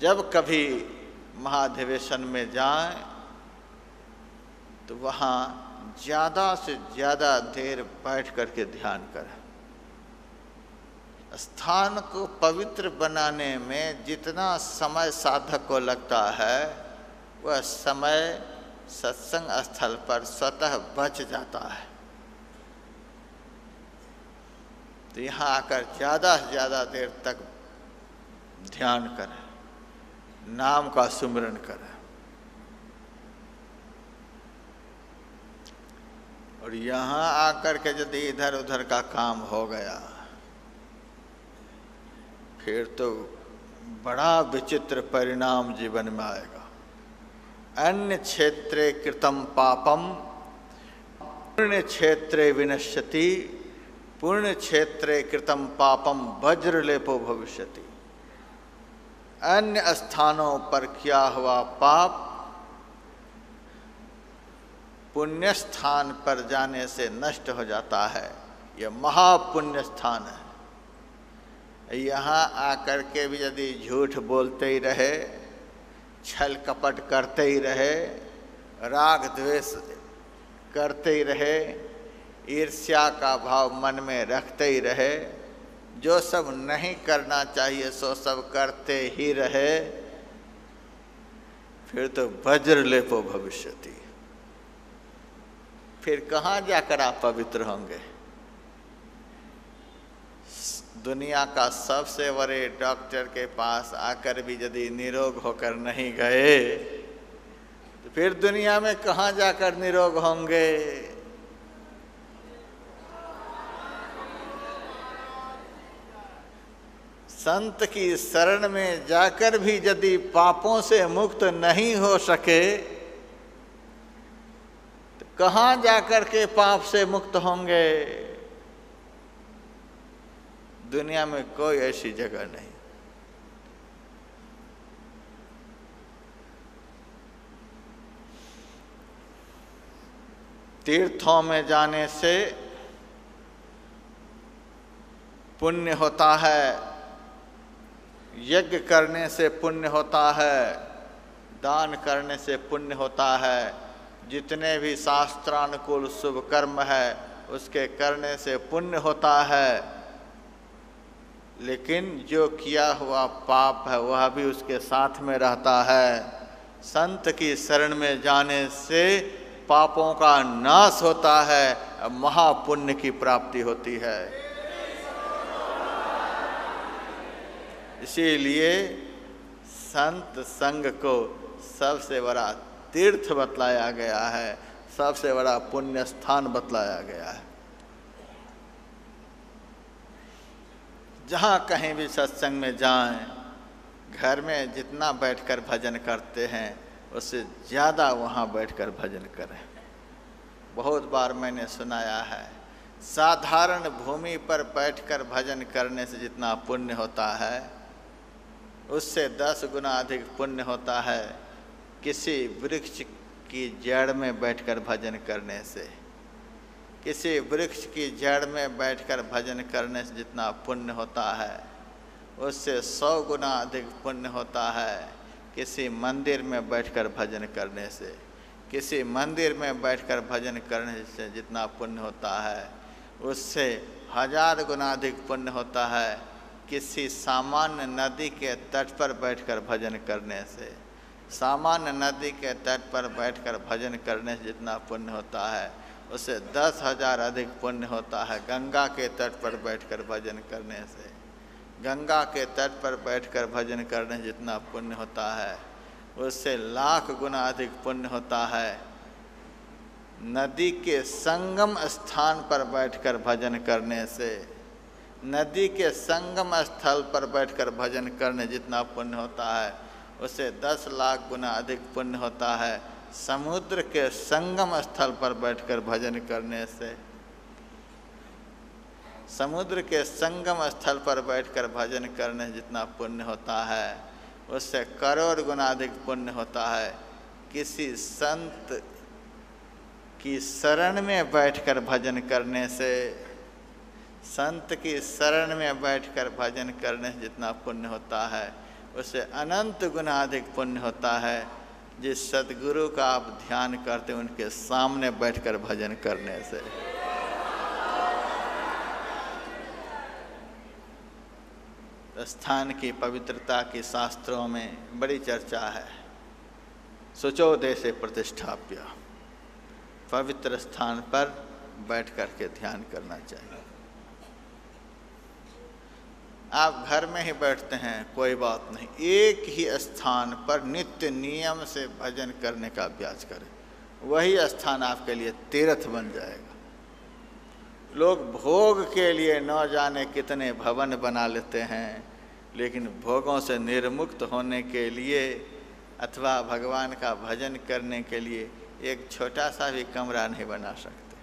जब कभी महाधिवेशन में जाएं तो वहाँ ज़्यादा से ज़्यादा देर बैठ करके ध्यान करें। स्थान को पवित्र बनाने में जितना समय साधक को लगता है वह समय सत्संग स्थल पर स्वतः बच जाता है। तो यहाँ आकर ज़्यादा से ज़्यादा देर तक ध्यान करें, नाम का सुमिरन करें। और यहाँ आकर के यदि इधर उधर का काम हो गया फिर तो बड़ा विचित्र परिणाम जीवन में आएगा। अन्य क्षेत्रे कृतं पापम पुण्य क्षेत्रे विनश्यति, पुण्य क्षेत्रे कृतं पापम वज्रलेपो भविष्यति। अन्य स्थानों पर किया हुआ पाप पुण्य स्थान पर जाने से नष्ट हो जाता है। यह महापुण्य स्थान है। यहाँ आकर के भी यदि झूठ बोलते ही रहे, छल कपट करते ही रहे, राग द्वेष करते ही रहे, ईर्ष्या का भाव मन में रखते ही रहे, जो सब नहीं करना चाहिए सो सब करते ही रहे, फिर तो वज्रलेपो भविष्यति। फिर कहाँ जाकर आप पवित्र होंगे? दुनिया का सबसे बड़े डॉक्टर के पास आकर भी यदि निरोग होकर नहीं गए तो फिर दुनिया में कहाँ जाकर निरोग होंगे? संत की शरण में जाकर भी यदि पापों से मुक्त नहीं हो सके तो कहाँ जाकर के पाप से मुक्त होंगे? दुनिया में कोई ऐसी जगह नहीं। तीर्थों में जाने से पुण्य होता है, यज्ञ करने से पुण्य होता है, दान करने से पुण्य होता है, जितने भी शास्त्रानुकूल शुभ कर्म है उसके करने से पुण्य होता है। लेकिन जो किया हुआ पाप है वह भी उसके साथ में रहता है। संत की शरण में जाने से पापों का नाश होता है, महापुण्य की प्राप्ति होती है। इसीलिए संत संग को सबसे बड़ा तीर्थ बतलाया गया है, सबसे बड़ा पुण्य स्थान बतलाया गया है। जहाँ कहीं भी सत्संग में जाएं, घर में जितना बैठकर भजन करते हैं उससे ज़्यादा वहाँ बैठकर भजन करें। बहुत बार मैंने सुनाया है, साधारण भूमि पर बैठकर भजन करने से जितना पुण्य होता है उससे 10 गुना अधिक पुण्य होता है किसी वृक्ष की जड़ में बैठकर भजन करने से। किसी वृक्ष की जड़ में बैठकर भजन करने से जितना पुण्य होता है उससे 100 गुना अधिक पुण्य होता है किसी मंदिर में बैठकर भजन करने से। किसी मंदिर में बैठकर भजन करने से जितना पुण्य होता है उससे 1000 गुना अधिक पुण्य होता है किसी सामान्य नदी के तट पर बैठकर भजन करने से। सामान्य नदी के तट पर बैठकर भजन करने से जितना पुण्य होता है उससे 10,000 अधिक पुण्य होता है गंगा के तट पर बैठकर भजन करने से। गंगा के तट पर बैठकर भजन करने से जितना पुण्य होता है उससे लाख गुना अधिक पुण्य होता है नदी के संगम स्थान पर बैठकर भजन करने से। नदी के संगम स्थल पर बैठकर भजन करने जितना पुण्य होता है उससे 10 लाख गुना अधिक पुण्य होता है समुद्र के संगम स्थल पर बैठकर भजन करने से। समुद्र के संगम स्थल पर बैठकर भजन करने से जितना पुण्य होता है उससे करोड़ गुना अधिक पुण्य होता है किसी संत की शरण में बैठकर भजन करने से। संत की शरण में बैठकर भजन करने से जितना पुण्य होता है उससे अनंत गुना अधिक पुण्य होता है जिस सद्गुरु का आप ध्यान करते हैं उनके सामने बैठकर भजन करने से। स्थान की पवित्रता की शास्त्रों में बड़ी चर्चा है। शुचो देशे प्रतिष्ठाप्य, पवित्र स्थान पर बैठ कर के ध्यान करना चाहिए। आप घर में ही बैठते हैं कोई बात नहीं, एक ही स्थान पर नित्य नियम से भजन करने का अभ्यास करें, वही स्थान आपके लिए तीर्थ बन जाएगा। लोग भोग के लिए न जाने कितने भवन बना लेते हैं, लेकिन भोगों से निर्मुक्त होने के लिए अथवा भगवान का भजन करने के लिए एक छोटा सा भी कमरा नहीं बना सकते।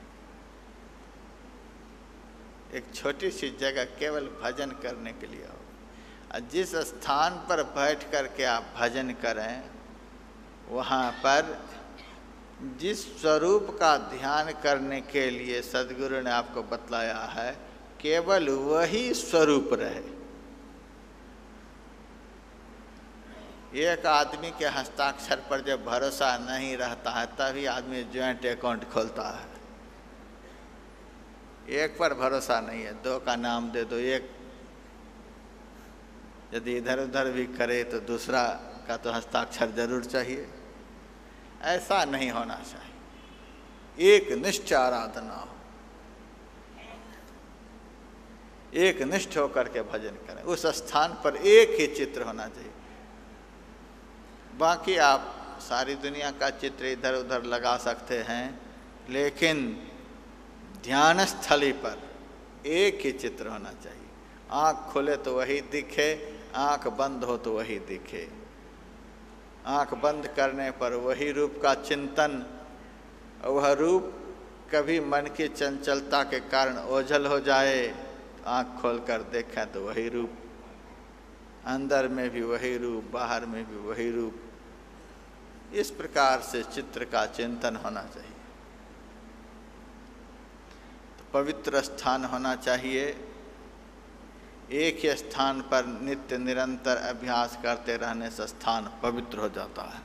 एक छोटी सी जगह केवल भजन करने के लिए हो। जिस स्थान पर बैठ कर के आप भजन करें, वहाँ पर जिस स्वरूप का ध्यान करने के लिए सद्गुरु ने आपको बतलाया है, केवल वही स्वरूप रहे। एक आदमी के हस्ताक्षर पर जब भरोसा नहीं रहता है तभी आदमी ज्वाइंट अकाउंट खोलता है। एक पर भरोसा नहीं है, दो का नाम दे दो, एक यदि इधर उधर भी करे तो दूसरा का तो हस्ताक्षर जरूर चाहिए। ऐसा नहीं होना चाहिए। एक निष्ठ आराधना हो, एक निष्ठ होकर के भजन करें। उस स्थान पर एक ही चित्र होना चाहिए। बाकी आप सारी दुनिया का चित्र इधर उधर लगा सकते हैं, लेकिन ध्यान स्थली पर एक ही चित्र होना चाहिए। आँख खुले तो वही दिखे, आँख बंद हो तो वही दिखे। आँख बंद करने पर वही रूप का चिंतन, वह रूप कभी मन की चंचलता के कारण ओझल हो जाए, आँख खोल कर देखें तो वही रूप, अंदर में भी वही रूप, बाहर में भी वही रूप। इस प्रकार से चित्र का चिंतन होना चाहिए। तो पवित्र स्थान होना चाहिए। एक ही स्थान पर नित्य निरंतर अभ्यास करते रहने से स्थान पवित्र हो जाता है।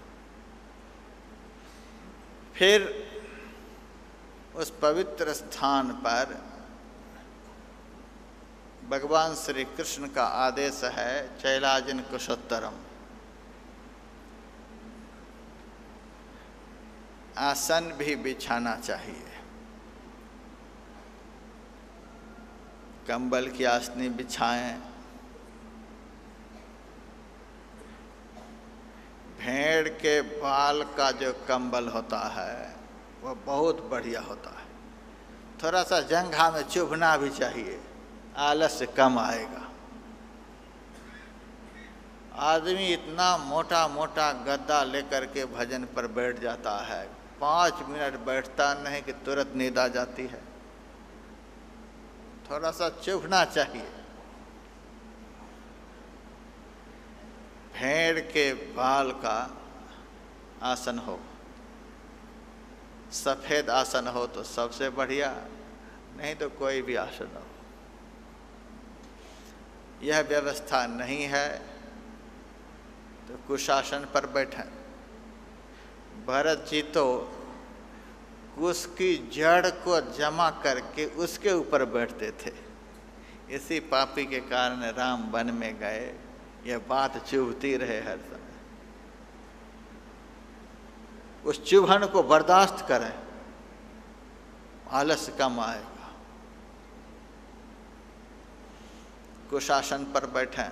फिर उस पवित्र स्थान पर भगवान श्री कृष्ण का आदेश है, चैलाजिन कुशोत्तरम, आसन भी बिछाना चाहिए। कंबल की आसनी बिछाएं। भेड़ के बाल का जो कंबल होता है वह बहुत बढ़िया होता है। थोड़ा सा जंघा में चुभना भी चाहिए, आलस्य कम आएगा। आदमी इतना मोटा मोटा गद्दा लेकर के भजन पर बैठ जाता है, 5 मिनट बैठता नहीं कि तुरंत नींद आ जाती है। थोड़ा सा चुभना चाहिए। भेड़ के बाल का आसन हो, सफ़ेद आसन हो तो सबसे बढ़िया, नहीं तो कोई भी आसन हो। यह व्यवस्था नहीं है तो कुशासन पर बैठें। भरत जी तो कुश की जड़ को जमा करके उसके ऊपर बैठते थे। इसी पापी के कारण राम वन में गए। यह बात चुभती रहे हर समय। उस चुभन को बर्दाश्त करें, आलस्य कम आएगा। कुशासन पर बैठें।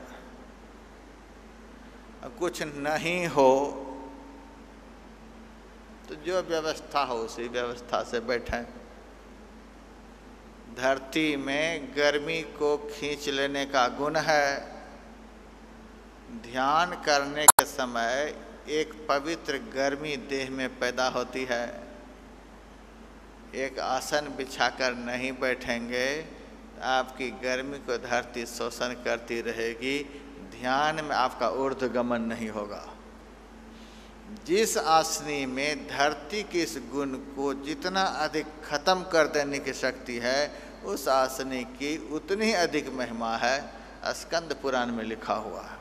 कुछ नहीं हो तो जो व्यवस्था हो उसी व्यवस्था से बैठें। धरती में गर्मी को खींच लेने का गुण है। ध्यान करने के समय एक पवित्र गर्मी देह में पैदा होती है। एक आसन बिछाकर नहीं बैठेंगे तो आपकी गर्मी को धरती शोषण करती रहेगी। ध्यान में आपका ऊर्ध्वगमन नहीं होगा। जिस आसनी में धरती के इस गुण को जितना अधिक खत्म कर देने की शक्ति है, उस आसनी की उतनी अधिक महिमा है। स्कंद पुराण में लिखा हुआ है।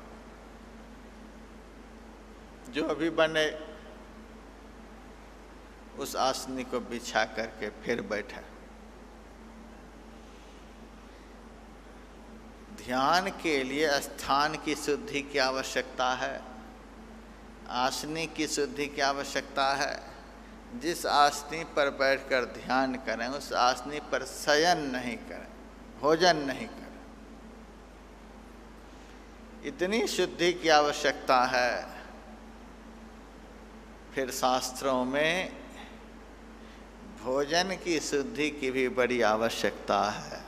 जो अभी बने उस आसनी को बिछा करके फिर बैठा। ध्यान के लिए स्थान की शुद्धि की आवश्यकता है, आसनी की शुद्धि की आवश्यकता है। जिस आसनी पर बैठकर ध्यान करें उस आसनी पर शयन नहीं करें, भोजन नहीं करें। इतनी शुद्धि की आवश्यकता है। फिर शास्त्रों में भोजन की शुद्धि की भी बड़ी आवश्यकता है।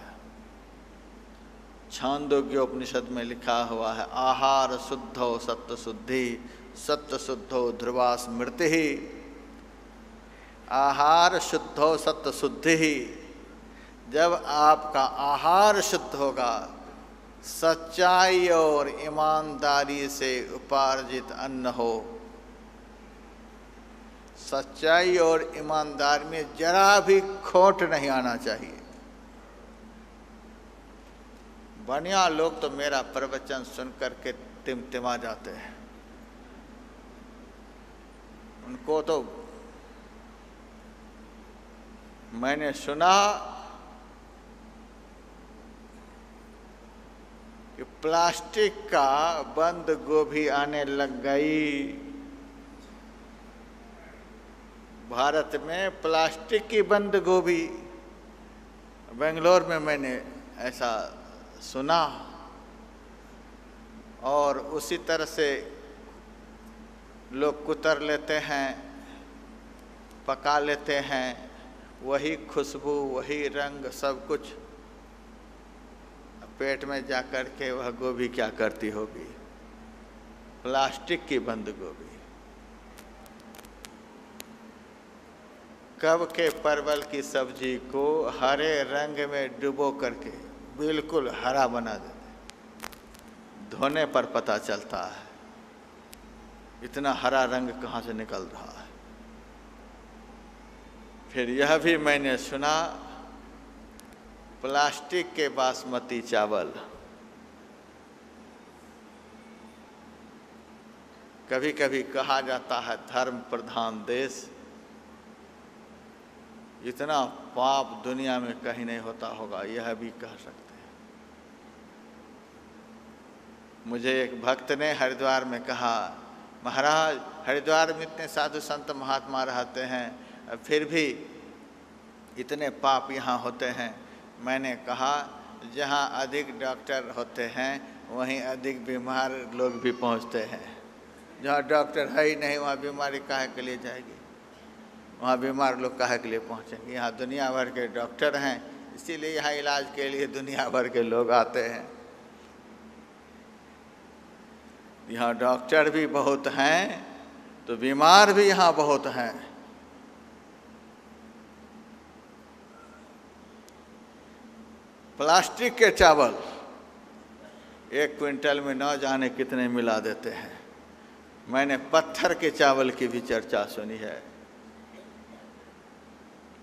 छांदोग्योपनिषद में लिखा हुआ है, आहार शुद्धो सत्व शुद्धि, सत्व शुद्धो ध्रुवा स्मृति। आहार शुद्धो सत्व शुद्धि। जब आपका आहार शुद्ध होगा, सच्चाई और ईमानदारी से उपार्जित अन्न हो, सच्चाई और ईमानदारी में जरा भी खोट नहीं आना चाहिए। बढ़िया लोग तो मेरा प्रवचन सुन करके टिमटिमा जाते हैं। उनको तो मैंने सुना कि प्लास्टिक का बंद गोभी आने लग गई। भारत में प्लास्टिक की बंद गोभी, बेंगलोर में मैंने ऐसा सुना। और उसी तरह से लोग कुतर लेते हैं, पका लेते हैं, वही खुशबू वही रंग सब कुछ पेट में जा कर के वह गोभी क्या करती होगी, प्लास्टिक की बंद गोभी। कब के परवल की सब्जी को हरे रंग में डुबो करके बिल्कुल हरा बना देते, धोने पर पता चलता है इतना हरा रंग कहाँ से निकल रहा है। फिर यह भी मैंने सुना, प्लास्टिक के बासमती चावल कभी कभी कहा जाता है धर्म प्रधान देश। इतना पाप दुनिया में कहीं नहीं होता होगा, यह भी कह सकते हैं। मुझे एक भक्त ने हरिद्वार में कहा, महाराज हरिद्वार में इतने साधु संत महात्मा रहते हैं, फिर भी इतने पाप यहाँ होते हैं। मैंने कहा, जहाँ अधिक डॉक्टर होते हैं वहीं अधिक बीमार लोग भी पहुँचते हैं। जहाँ डॉक्टर है ही नहीं वहाँ बीमारी काहे के लिए जाएगी, वहाँ बीमार लोग काहे के लिए पहुँचेंगे। यहाँ दुनिया भर के डॉक्टर हैं, इसीलिए यहाँ इलाज के लिए दुनिया भर के लोग आते हैं। यहाँ डॉक्टर भी बहुत हैं तो बीमार भी यहाँ बहुत हैं। प्लास्टिक के चावल 1 क्विंटल में न जाने कितने मिला देते हैं। मैंने पत्थर के चावल की भी चर्चा सुनी है।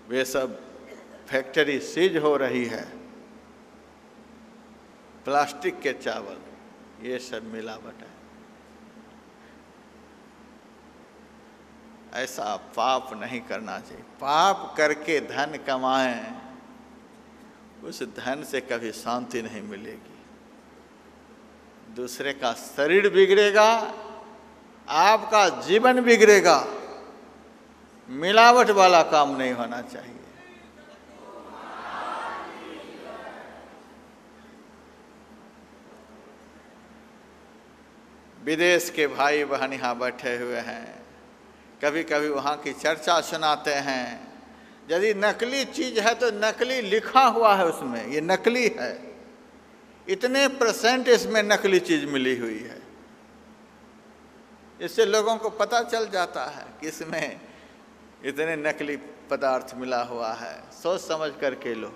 वे सब फैक्ट्री सीज हो रही है। प्लास्टिक के चावल, ये सब मिलावट है। ऐसा पाप नहीं करना चाहिए। पाप करके धन कमाएं, उस धन से कभी शांति नहीं मिलेगी। दूसरे का शरीर बिगड़ेगा, आपका जीवन बिगड़ेगा। मिलावट वाला काम नहीं होना चाहिए। विदेश के भाई बहन यहाँ बैठे हुए हैं, कभी कभी वहाँ की चर्चा सुनाते हैं। यदि नकली चीज़ है तो नकली लिखा हुआ है उसमें, ये नकली है, इतने % इसमें नकली चीज़ मिली हुई है। इससे लोगों को पता चल जाता है कि इसमें इतने नकली पदार्थ मिला हुआ है। सोच समझ करके लो।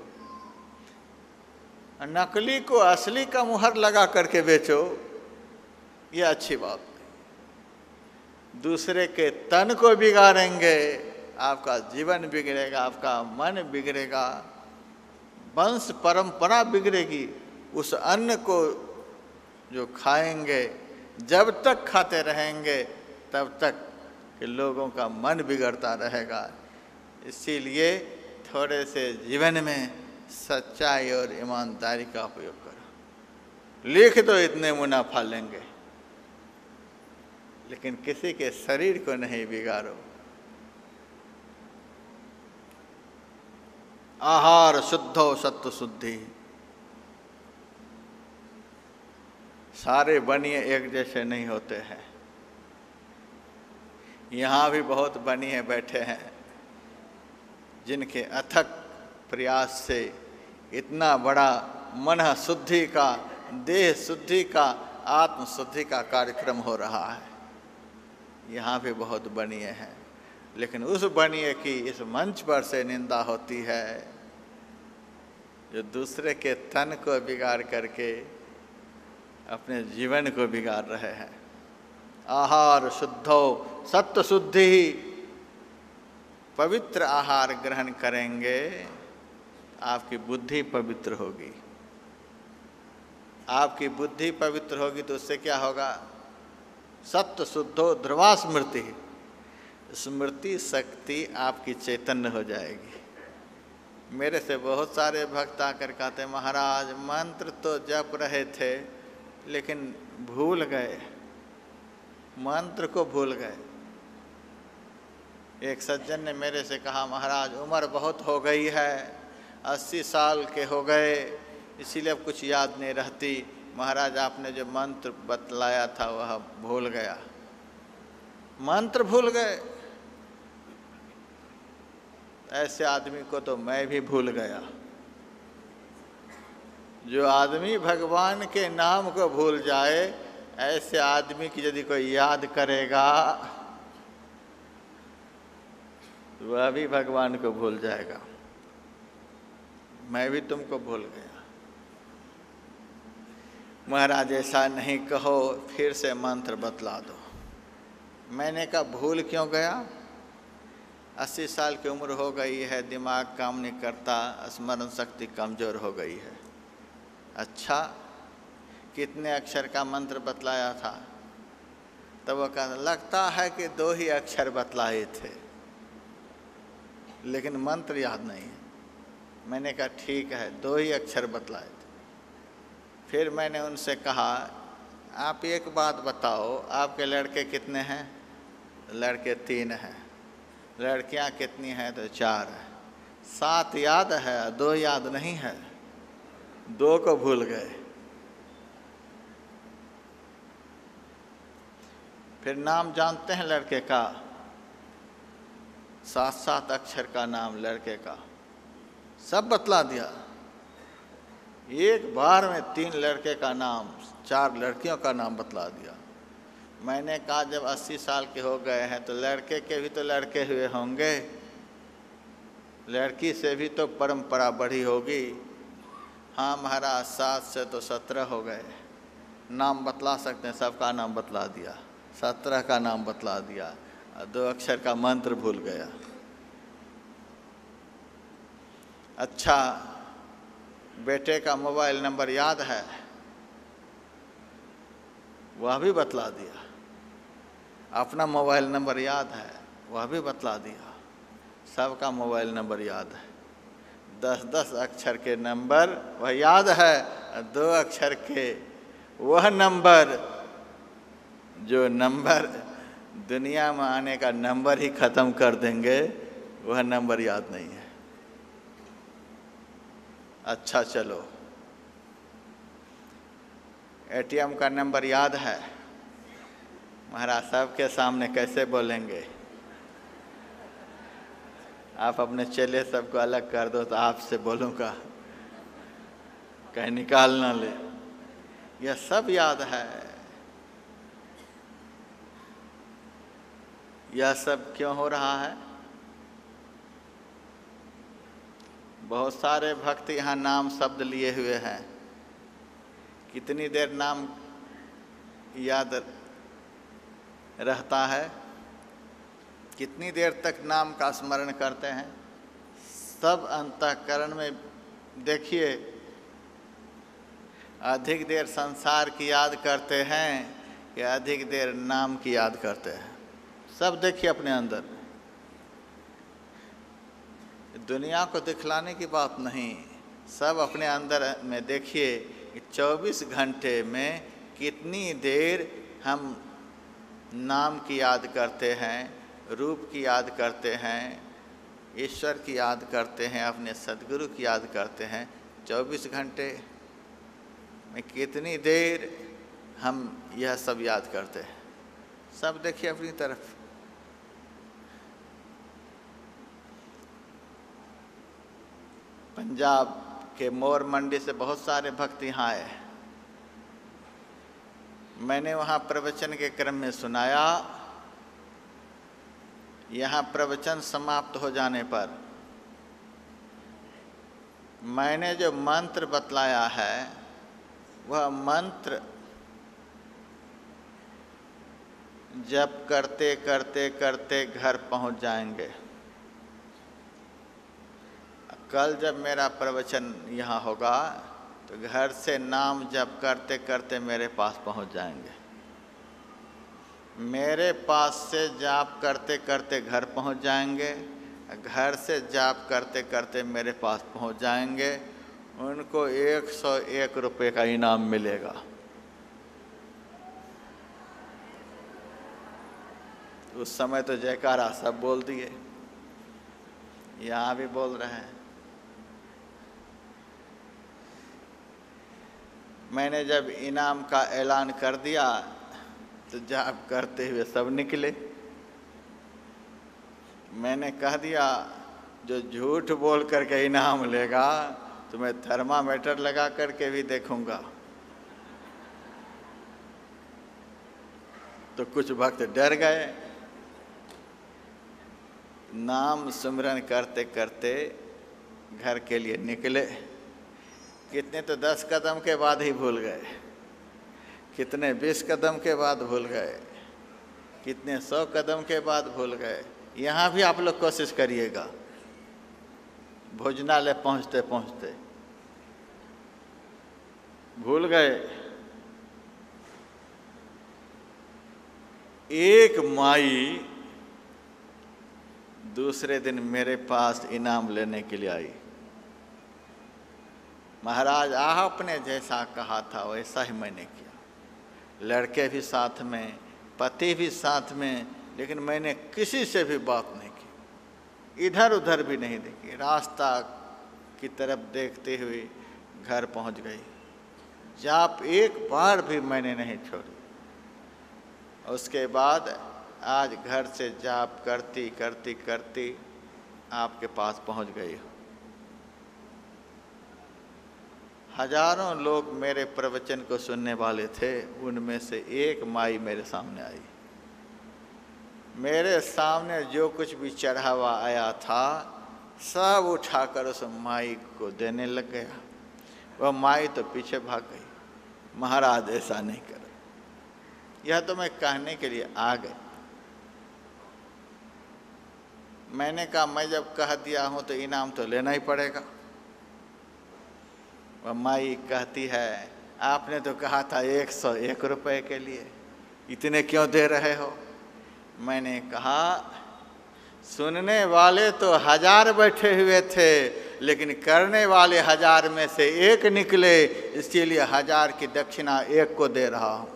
नकली को असली का मुहर लगा करके बेचो, ये अच्छी बात नहीं। दूसरे के तन को बिगाड़ेंगे, आपका जीवन बिगड़ेगा, आपका मन बिगड़ेगा, वंश परंपरा बिगड़ेगी। उस अन्न को जो खाएंगे, जब तक खाते रहेंगे तब तक कि लोगों का मन बिगड़ता रहेगा। इसीलिए थोड़े से जीवन में सच्चाई और ईमानदारी का उपयोग करो। लिख दो इतने मुनाफा लेंगे, लेकिन किसी के शरीर को नहीं बिगाड़ो। आहार शुद्धो सत्व शुद्धि। सारे बनिए एक जैसे नहीं होते हैं। यहाँ भी बहुत बनिए बैठे हैं जिनके अथक प्रयास से इतना बड़ा मन शुद्धि का, देह शुद्धि का, आत्म शुद्धि का कार्यक्रम हो रहा है। यहाँ भी बहुत बनिए हैं, लेकिन उस बनिए की इस मंच पर से निंदा होती है जो दूसरे के तन को बिगाड़ करके अपने जीवन को बिगाड़ रहे हैं। आहार शुद्धो सत्व शुद्धि। पवित्र आहार ग्रहण करेंगे, आपकी बुद्धि पवित्र होगी। आपकी बुद्धि पवित्र होगी तो उससे क्या होगा? सत्व शुद्धो ध्रुवा स्मृति। स्मृति शक्ति आपकी चैतन्य हो जाएगी। मेरे से बहुत सारे भक्त आकर कहते, महाराज मंत्र तो जप रहे थे लेकिन भूल गए, मंत्र को भूल गए। एक सज्जन ने मेरे से कहा, महाराज उम्र बहुत हो गई है, 80 साल के हो गए, इसीलिए अब कुछ याद नहीं रहती। महाराज आपने जो मंत्र बतलाया था वह भूल गया। मंत्र भूल गए? ऐसे आदमी को तो मैं भी भूल गया। जो आदमी भगवान के नाम को भूल जाए, ऐसे आदमी की यदि कोई याद करेगा तो वह भी भगवान को भूल जाएगा। मैं भी तुमको भूल गया। महाराज ऐसा नहीं कहो, फिर से मंत्र बतला दो। मैंने कहा भूल क्यों गया? 80 साल की उम्र हो गई है, दिमाग काम नहीं करता, स्मरण शक्ति कमज़ोर हो गई है। अच्छा, कितने अक्षर का मंत्र बतलाया था? तब वो कहता, लगता है कि 2 ही अक्षर बतलाए थे, लेकिन मंत्र याद नहीं है। मैंने कहा ठीक है, 2 ही अक्षर बतलाए थे। फिर मैंने उनसे कहा, आप एक बात बताओ, आपके लड़के कितने हैं? लड़के 3 हैं। लड़कियां कितनी हैं? तो 4 हैं। 7 याद है, 2 याद नहीं है। 2 को भूल गए। फिर नाम जानते हैं लड़के का? 7 अक्षर का नाम लड़के का, सब बतला दिया। एक बार में 3 लड़के का नाम, 4 लड़कियों का नाम बतला दिया। मैंने कहा जब 80 साल के हो गए हैं तो लड़के के भी तो लड़के हुए होंगे, लड़की से भी तो परंपरा बढ़ी होगी। हाँ महाराज, 7 से तो 17 हो गए। नाम बतला सकते हैं, सबका नाम बतला दिया। 17 का नाम बतला दिया, 2 अक्षर का मंत्र भूल गया। अच्छा, बेटे का मोबाइल नंबर याद है? वह भी बतला दिया। अपना मोबाइल नंबर याद है? वह भी बतला दिया। सबका मोबाइल नंबर याद है। 10-10 अक्षर के नंबर वह याद है, 2 अक्षर के वह नंबर, जो नंबर दुनिया में आने का नंबर ही ख़त्म कर देंगे, वह नंबर याद नहीं है। अच्छा चलो, एटीएम का नंबर याद है? महाराज सबके सामने कैसे बोलेंगे? आप अपने चेले सबको अलग कर दो तो आपसे बोलूँगा, कहीं निकाल ना ले। यह सब याद है। यह सब क्यों हो रहा है? बहुत सारे भक्त यहाँ नाम शब्द लिए हुए हैं। कितनी देर नाम याद रहता है? कितनी देर तक नाम का स्मरण करते हैं? सब अंतःकरण में देखिए, अधिक देर संसार की याद करते हैं कि अधिक देर नाम की याद करते हैं? सब देखिए अपने अंदर। दुनिया को दिखलाने की बात नहीं, सब अपने अंदर में देखिए कि 24 घंटे में कितनी देर हम नाम की याद करते हैं, रूप की याद करते हैं, ईश्वर की याद करते हैं, अपने सद्गुरु की याद करते हैं। 24 घंटे में कितनी देर हम यह सब याद करते हैं। सब देखिए अपनी तरफ। पंजाब के मोर मंडी से बहुत सारे भक्त यहाँ आए। मैंने वहाँ प्रवचन के क्रम में सुनाया। यहाँ प्रवचन समाप्त हो जाने पर मैंने जो मंत्र बतलाया है वह मंत्र जप करते करते करते घर पहुँच जाएंगे। कल जब मेरा प्रवचन यहाँ होगा तो घर से नाम जप करते करते मेरे पास पहुँच जाएंगे। मेरे पास से जाप करते करते घर पहुँच जाएंगे, घर से जाप करते करते मेरे पास पहुँच जाएंगे। उनको 101 रुपये का इनाम मिलेगा। उस समय तो जयकारा सब बोल दिए, यहाँ भी बोल रहे हैं। मैंने जब इनाम का ऐलान कर दिया तो जाप करते हुए सब निकले। मैंने कह दिया जो झूठ बोल करके इनाम लेगा तो मैं थर्मामीटर लगा करके भी देखूंगा। तो कुछ भक्त डर गए। नाम सुमिरन करते करते घर के लिए निकले। कितने तो 10 कदम के बाद ही भूल गए, कितने 20 कदम के बाद भूल गए, कितने 100 कदम के बाद भूल गए। यहाँ भी आप लोग कोशिश करिएगा। भोजनालय पहुँचते पहुँचते भूल गए। एक माई दूसरे दिन मेरे पास इनाम लेने के लिए आई। महाराज आपने जैसा कहा था वैसा ही मैंने किया। लड़के भी साथ में, पति भी साथ में, लेकिन मैंने किसी से भी बात नहीं की, इधर उधर भी नहीं देखी। रास्ता की तरफ देखते हुए घर पहुंच गई। जाप एक बार भी मैंने नहीं छोड़ी। उसके बाद आज घर से जाप करती करती करती आपके पास पहुंच गई। हजारों लोग मेरे प्रवचन को सुनने वाले थे, उनमें से एक माई मेरे सामने आई। मेरे सामने जो कुछ भी चढ़ा हुआ आया था सब उठाकर उस माई को देने लग गया। वह माई तो पीछे भाग गई। महाराज ऐसा नहीं करो। यह तो मैं कहने के लिए आ गए। मैंने कहा मैं जब कह दिया हूँ तो इनाम तो लेना ही पड़ेगा। वह माई कहती है आपने तो कहा था 101 रुपये के लिए, इतने क्यों दे रहे हो? मैंने कहा सुनने वाले तो 1000 बैठे हुए थे, लेकिन करने वाले 1000 में से एक निकले, इसीलिए 1000 की दक्षिणा एक को दे रहा हूँ।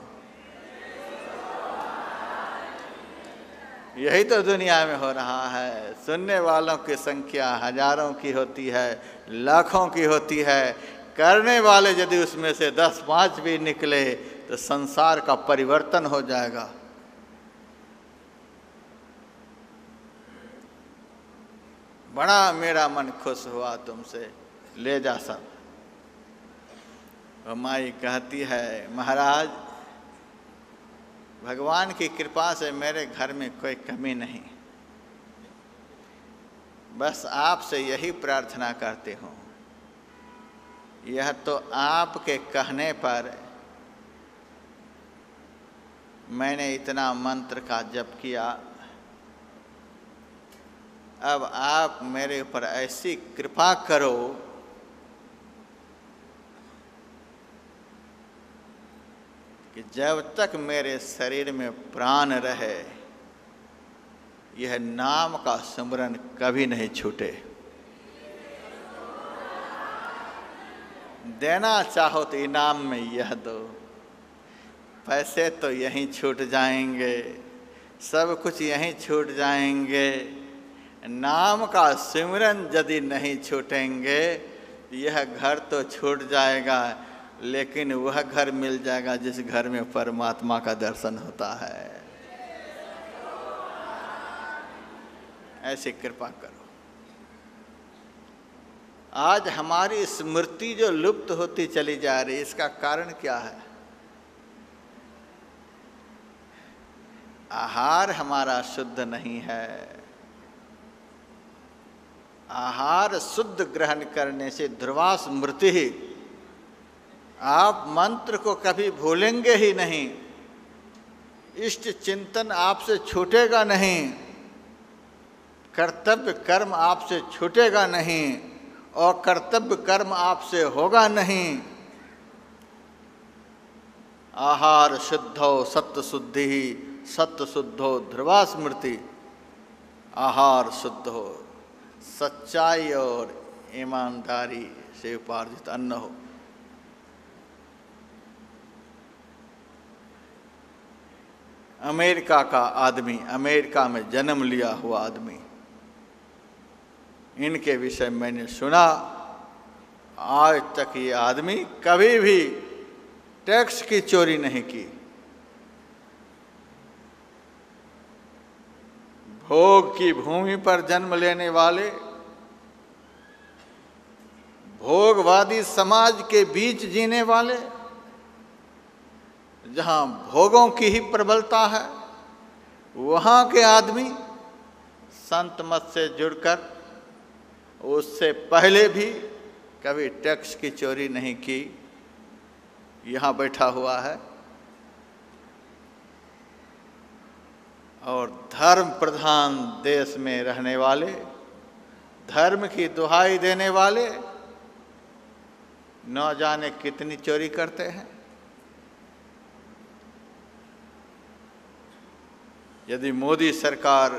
यही तो दुनिया में हो रहा है। सुनने वालों की संख्या हजारों की होती है, लाखों की होती है। करने वाले यदि उसमें से 10-5 भी निकले तो संसार का परिवर्तन हो जाएगा। बड़ा मेरा मन खुश हुआ तुमसे, ले जा सब। वो माई कहती है महाराज भगवान की कृपा से मेरे घर में कोई कमी नहीं, बस आपसे यही प्रार्थना करती हूँ। यह तो आपके कहने पर मैंने इतना मंत्र का जप किया। अब आप मेरे ऊपर ऐसी कृपा करो कि जब तक मेरे शरीर में प्राण रहे यह नाम का स्मरण कभी नहीं छूटे। देना चाहो तो इनाम में यह दो, पैसे तो यहीं छूट जाएंगे, सब कुछ यहीं छूट जाएंगे। नाम का सिमरन यदि नहीं छूटेंगे, यह घर तो छूट जाएगा, लेकिन वह घर मिल जाएगा जिस घर में परमात्मा का दर्शन होता है। ऐसी कृपा करो। आज हमारी स्मृति जो लुप्त होती चली जा रही, इसका कारण क्या है? आहार हमारा शुद्ध नहीं है। आहार शुद्ध ग्रहण करने से ध्रुवा स्मृति ही, आप मंत्र को कभी भूलेंगे ही नहीं, इष्ट चिंतन आपसे छूटेगा नहीं, कर्तव्य कर्म आपसे छूटेगा नहीं, और कर्तव्य कर्म आपसे होगा नहीं। आहार शुद्धो सत्य शुद्धि, सत्य शुद्धो ध्रुवा स्मृति। आहार शुद्ध हो, सच्चाई और ईमानदारी से उपार्जित अन्न हो। अमेरिका का आदमी, अमेरिका में जन्म लिया हुआ आदमी, इनके विषय मैंने सुना, आज तक ये आदमी कभी भी टैक्स की चोरी नहीं की। भोग की भूमि पर जन्म लेने वाले, भोगवादी समाज के बीच जीने वाले, जहां भोगों की ही प्रबलता है, वहां के आदमी संत मत से जुड़कर उससे पहले भी कभी टैक्स की चोरी नहीं की, यहाँ बैठा हुआ है। और धर्म प्रधान देश में रहने वाले, धर्म की दुहाई देने वाले, न जाने कितनी चोरी करते हैं। यदि मोदी सरकार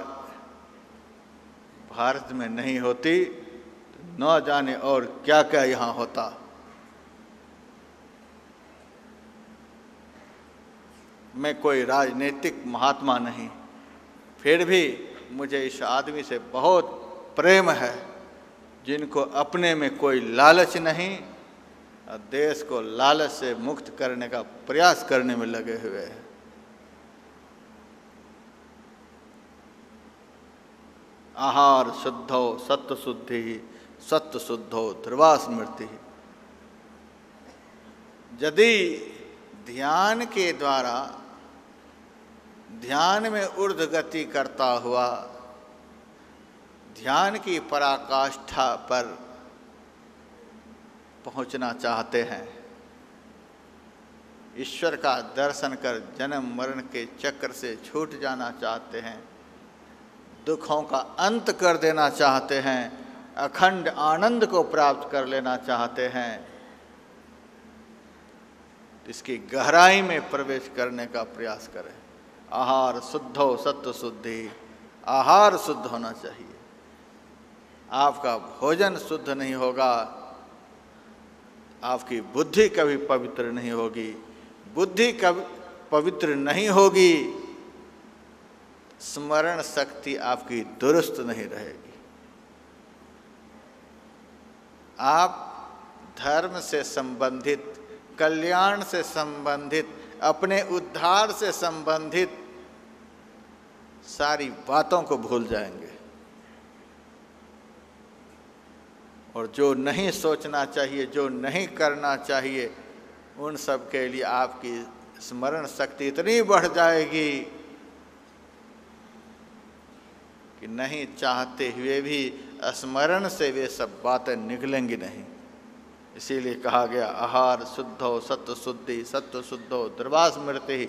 भारत में नहीं होती तो न जाने और क्या क्या यहाँ होता। मैं कोई राजनीतिक महात्मा नहीं, फिर भी मुझे इस आदमी से बहुत प्रेम है, जिनको अपने में कोई लालच नहीं और देश को लालच से मुक्त करने का प्रयास करने में लगे हुए हैं। आहार शुद्धो सत्य शुद्धि, सत्य शुद्धो ध्रुवा स्मृति। यदि ध्यान के द्वारा, ध्यान में ऊर्ध्व गति करता हुआ, ध्यान की पराकाष्ठा पर पहुंचना चाहते हैं, ईश्वर का दर्शन कर जन्म मरण के चक्र से छूट जाना चाहते हैं, दुखों का अंत कर देना चाहते हैं, अखंड आनंद को प्राप्त कर लेना चाहते हैं, इसकी गहराई में प्रवेश करने का प्रयास करें। आहार शुद्धो सत्य शुद्धि, आहार शुद्ध होना चाहिए। आपका भोजन शुद्ध नहीं होगा, आपकी बुद्धि कभी पवित्र नहीं होगी। बुद्धि कभी पवित्र नहीं होगी, स्मरण शक्ति आपकी दुरुस्त नहीं रहेगी। आप धर्म से संबंधित, कल्याण से संबंधित, अपने उद्धार से संबंधित सारी बातों को भूल जाएंगे, और जो नहीं सोचना चाहिए, जो नहीं करना चाहिए, उन सब के लिए आपकी स्मरण शक्ति इतनी बढ़ जाएगी कि नहीं चाहते हुए भी स्मरण से वे सब बातें निकलेंगी नहीं। इसीलिए कहा गया आहार शुद्धो सत्य शुद्धि, सत्य शुद्धो ध्रुवा स्मृति।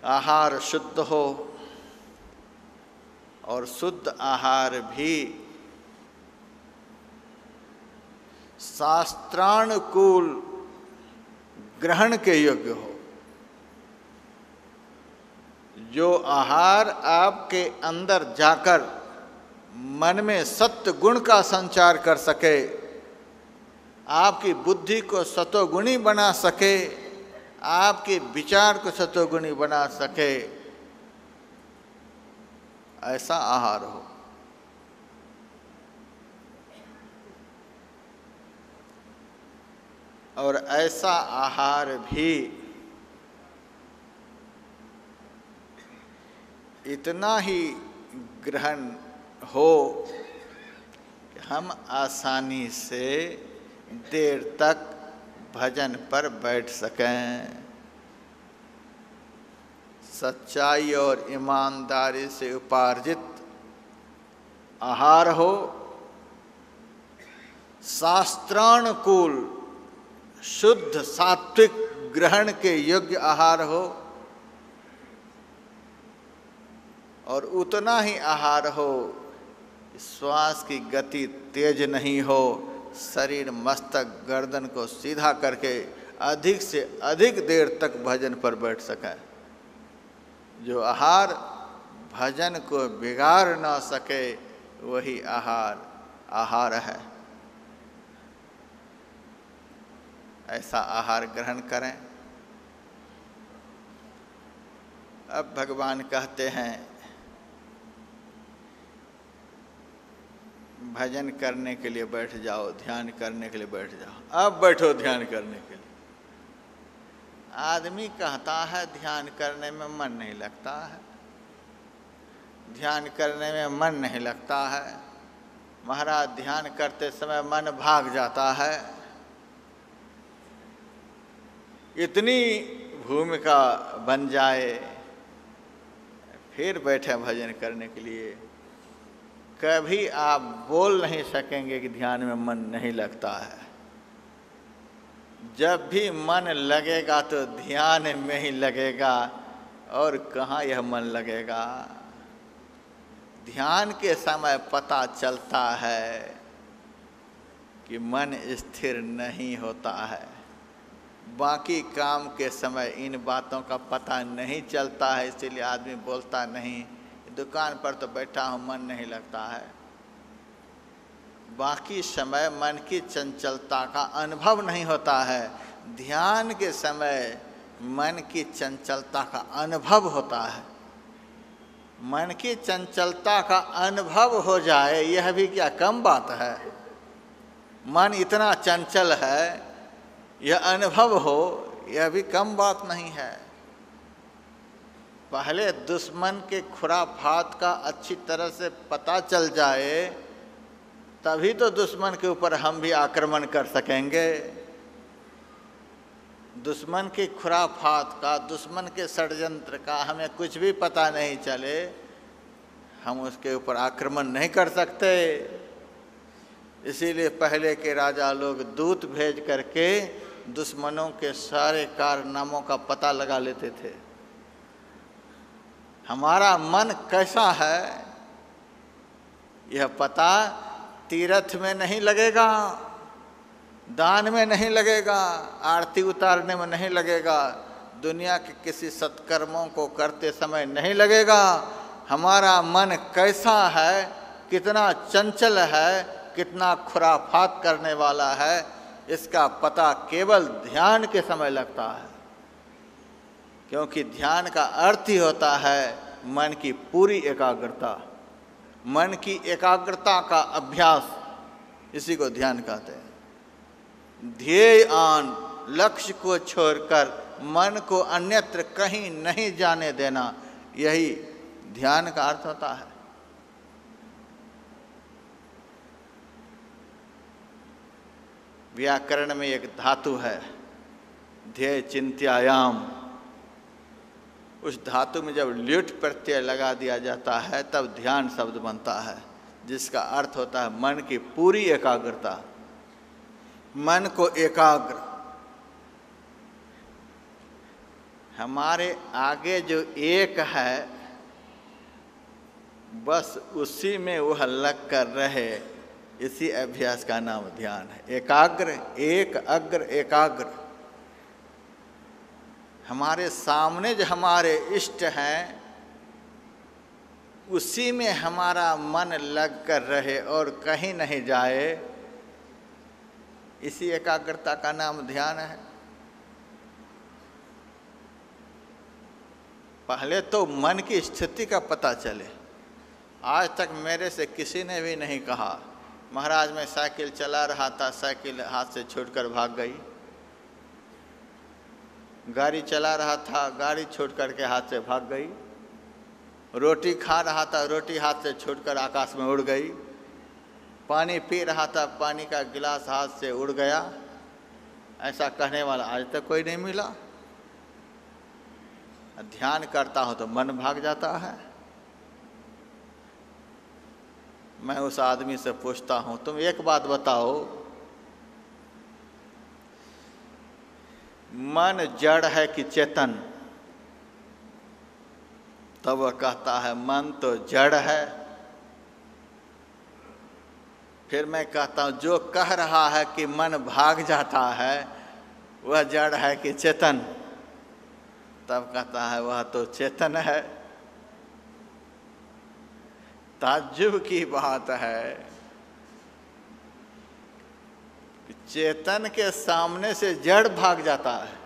आहार शुद्ध हो, और शुद्ध आहार भी शास्त्रानुकूल ग्रहण के योग्य हो। जो आहार आपके अंदर जाकर मन में सत्व गुण का संचार कर सके, आपकी बुद्धि को सतोगुणी बना सके, आपके विचार को सतोगुणी बना सके, ऐसा आहार हो। और ऐसा आहार भी इतना ही ग्रहण हो कि हम आसानी से देर तक भजन पर बैठ सकें। सच्चाई और ईमानदारी से उपार्जित आहार हो, शास्त्रानुकूल शुद्ध सात्विक ग्रहण के योग्य आहार हो, और उतना ही आहार हो, श्वास की गति तेज नहीं हो, शरीर मस्तक गर्दन को सीधा करके अधिक से अधिक देर तक भजन पर बैठ सके। जो आहार भजन को बिगाड़ ना सके वही आहार है। ऐसा आहार ग्रहण करें। अब भगवान कहते हैं भजन करने के लिए बैठ जाओ, ध्यान करने के लिए बैठ जाओ। अब बैठो ध्यान करने के लिए। आदमी कहता है ध्यान करने में मन नहीं लगता है, ध्यान करने में मन नहीं लगता है, महाराज ध्यान करते समय मन भाग जाता है। इतनी भूमिका बन जाए फिर बैठे भजन करने के लिए। कभी आप बोल नहीं सकेंगे कि ध्यान में मन नहीं लगता है। जब भी मन लगेगा तो ध्यान में ही लगेगा, और कहाँ यह मन लगेगा। ध्यान के समय पता चलता है कि मन स्थिर नहीं होता है। बाकी काम के समय इन बातों का पता नहीं चलता है, इसीलिए आदमी बोलता नहीं। दुकान पर तो बैठा हूँ मन नहीं लगता है। बाकी समय मन की चंचलता का अनुभव नहीं होता है। ध्यान के समय मन की चंचलता का अनुभव होता है। मन की चंचलता का अनुभव हो जाए यह भी क्या कम बात है। मन इतना चंचल है, यह अनुभव हो यह भी कम बात नहीं है। पहले दुश्मन के खुराफात का अच्छी तरह से पता चल जाए तभी तो दुश्मन के ऊपर हम भी आक्रमण कर सकेंगे। दुश्मन की खुराफात का, दुश्मन के षड्यंत्र का हमें कुछ भी पता नहीं चले, हम उसके ऊपर आक्रमण नहीं कर सकते। इसीलिए पहले के राजा लोग दूत भेज करके दुश्मनों के सारे कारनामों का पता लगा लेते थे। हमारा मन कैसा है यह पता तीर्थ में नहीं लगेगा, दान में नहीं लगेगा, आरती उतारने में नहीं लगेगा, दुनिया के किसी सत्कर्मों को करते समय नहीं लगेगा। हमारा मन कैसा है, कितना चंचल है, कितना खुराफात करने वाला है, इसका पता केवल ध्यान के समय लगता है। क्योंकि ध्यान का अर्थ ही होता है मन की पूरी एकाग्रता, मन की एकाग्रता का अभ्यास, इसी को ध्यान कहते हैं। ध्येय आन, लक्ष्य को छोड़कर मन को अन्यत्र कहीं नहीं जाने देना, यही ध्यान का अर्थ होता है। व्याकरण में एक धातु है ध्येय चिंत्यायाम। उस धातु में जब ल्युट प्रत्यय लगा दिया जाता है तब ध्यान शब्द बनता है, जिसका अर्थ होता है मन की पूरी एकाग्रता, मन को एकाग्र। हमारे आगे जो एक है बस उसी में वह लग कर रहे, इसी अभ्यास का नाम ध्यान है। एकाग्र, एक अग्र एकाग्र। हमारे सामने जो हमारे इष्ट हैं उसी में हमारा मन लग कर रहे और कहीं नहीं जाए, इसी एकाग्रता का नाम ध्यान है। पहले तो मन की स्थिति का पता चले। आज तक मेरे से किसी ने भी नहीं कहा महाराज मैं साइकिल चला रहा था, साइकिल हाथ से छूटकर भाग गई। गाड़ी चला रहा था, गाड़ी छूट करके हाथ से भाग गई। रोटी खा रहा था, रोटी हाथ से छूटकर आकाश में उड़ गई। पानी पी रहा था, पानी का गिलास हाथ से उड़ गया। ऐसा कहने वाला आज तक कोई नहीं मिला। ध्यान करता हूं तो मन भाग जाता है। मैं उस आदमी से पूछता हूं तुम एक बात बताओ, मन जड़ है कि चेतन? तब वह कहता है मन तो जड़ है। फिर मैं कहता हूं जो कह रहा है कि मन भाग जाता है वह जड़ है कि चेतन? तब कहता है वह तो चेतन है। ताज्जुब की बात है कि चेतन के सामने से जड़ भाग जाता है।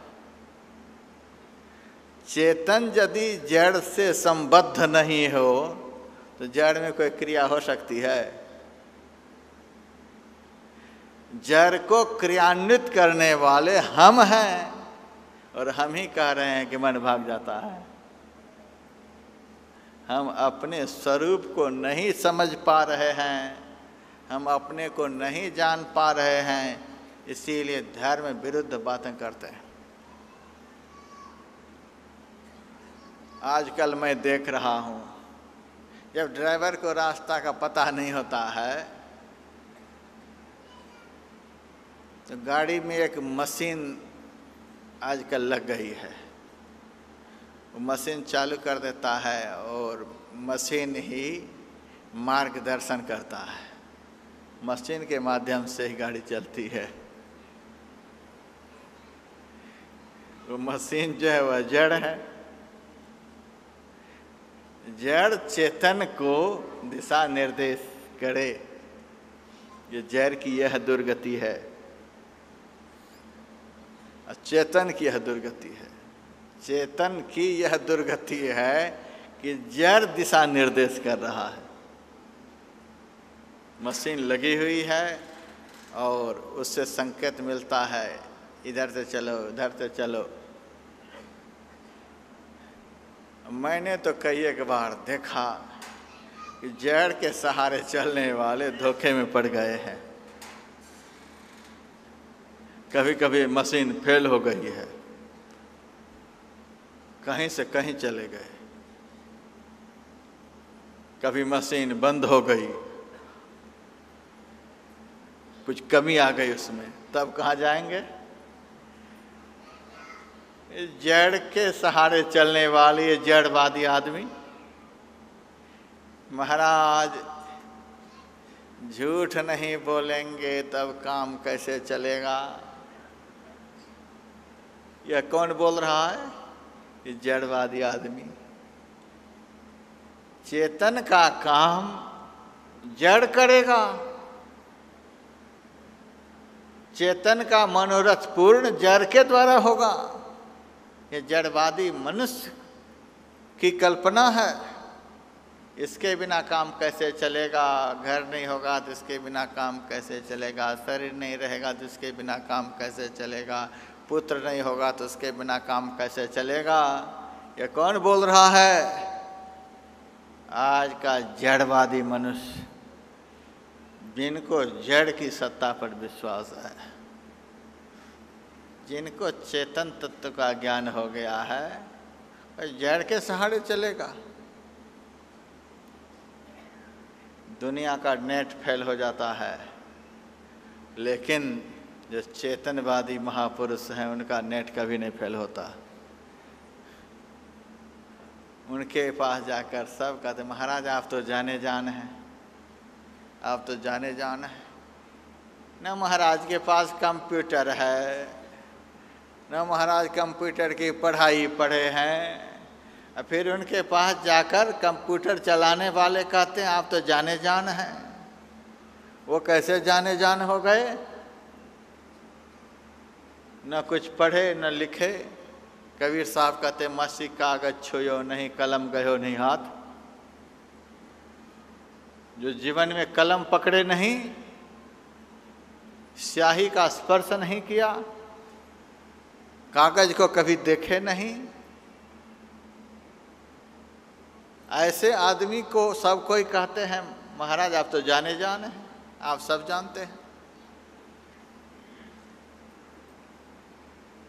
चेतन यदि जड़ से संबद्ध नहीं हो तो जड़ में कोई क्रिया हो सकती है? जड़ को क्रियान्वित करने वाले हम हैं और हम ही कह रहे हैं कि मन भाग जाता है। हम अपने स्वरूप को नहीं समझ पा रहे हैं, हम अपने को नहीं जान पा रहे हैं, इसीलिए धर्म विरुद्ध बातें करते हैं। आजकल मैं देख रहा हूँ जब ड्राइवर को रास्ता का पता नहीं होता है तो गाड़ी में एक मशीन आजकल लग गई है। वो मशीन चालू कर देता है और मशीन ही मार्गदर्शन करता है। मशीन के माध्यम से ही गाड़ी चलती है। वो मशीन जो है वह जड़ है। जड़ चेतन को दिशा निर्देश करे, ये जड़ की यह दुर्गति है, चेतन की यह दुर्गति है। चेतन की यह दुर्गति है कि जड़ दिशा निर्देश कर रहा है। मशीन लगी हुई है और उससे संकेत मिलता है इधर से चलो, उधर से चलो। मैंने तो कई एक बार देखा कि जड़ के सहारे चलने वाले धोखे में पड़ गए हैं। कभी कभी मशीन फेल हो गई है, कहीं से कहीं चले गए। कभी मशीन बंद हो गई, कुछ कमी आ गई उसमें, तब कहाँ जाएंगे? जड़ के सहारे चलने वाले ये जड़वादी आदमी। महाराज झूठ नहीं बोलेंगे तब काम कैसे चलेगा? यह कौन बोल रहा है? ये जड़वादी आदमी। चेतन का काम जड़ करेगा। चेतन का मनोरथ पूर्ण जड़ के द्वारा होगा। ये जड़वादी मनुष्य की कल्पना है। इसके बिना काम कैसे चलेगा? घर नहीं होगा तो इसके बिना काम कैसे चलेगा? शरीर नहीं रहेगा तो इसके बिना काम कैसे चलेगा? पुत्र नहीं होगा तो उसके बिना काम कैसे चलेगा? ये कौन बोल रहा है? आज का जड़वादी मनुष्य, जिनको जड़ की सत्ता पर विश्वास है, जिनको चेतन तत्व का ज्ञान हो गया है, वह जड़ के सहारे चलेगा। दुनिया का नेट फेल हो जाता है, लेकिन जो चेतनवादी महापुरुष हैं उनका नेट कभी नहीं फेल होता। उनके पास जाकर सब कहते महाराज आप तो जाने जान हैं, आप तो जाने जान हैं। न महाराज के पास कंप्यूटर है, न महाराज कंप्यूटर की पढ़ाई पढ़े हैं, और फिर उनके पास जाकर कंप्यूटर चलाने वाले कहते हैं आप तो जाने जान हैं। वो कैसे जाने जान हो गए? न कुछ पढ़े न लिखे। कबीर साहब कहते मसी कागज छुयो नहीं, कलम गयो नहीं हाथ। जो जीवन में कलम पकड़े नहीं, स्याही का स्पर्श नहीं किया, कागज को कभी देखे नहीं, ऐसे आदमी को सब कोई कहते हैं महाराज आप तो जाने जान हैं, आप सब जानते हैं।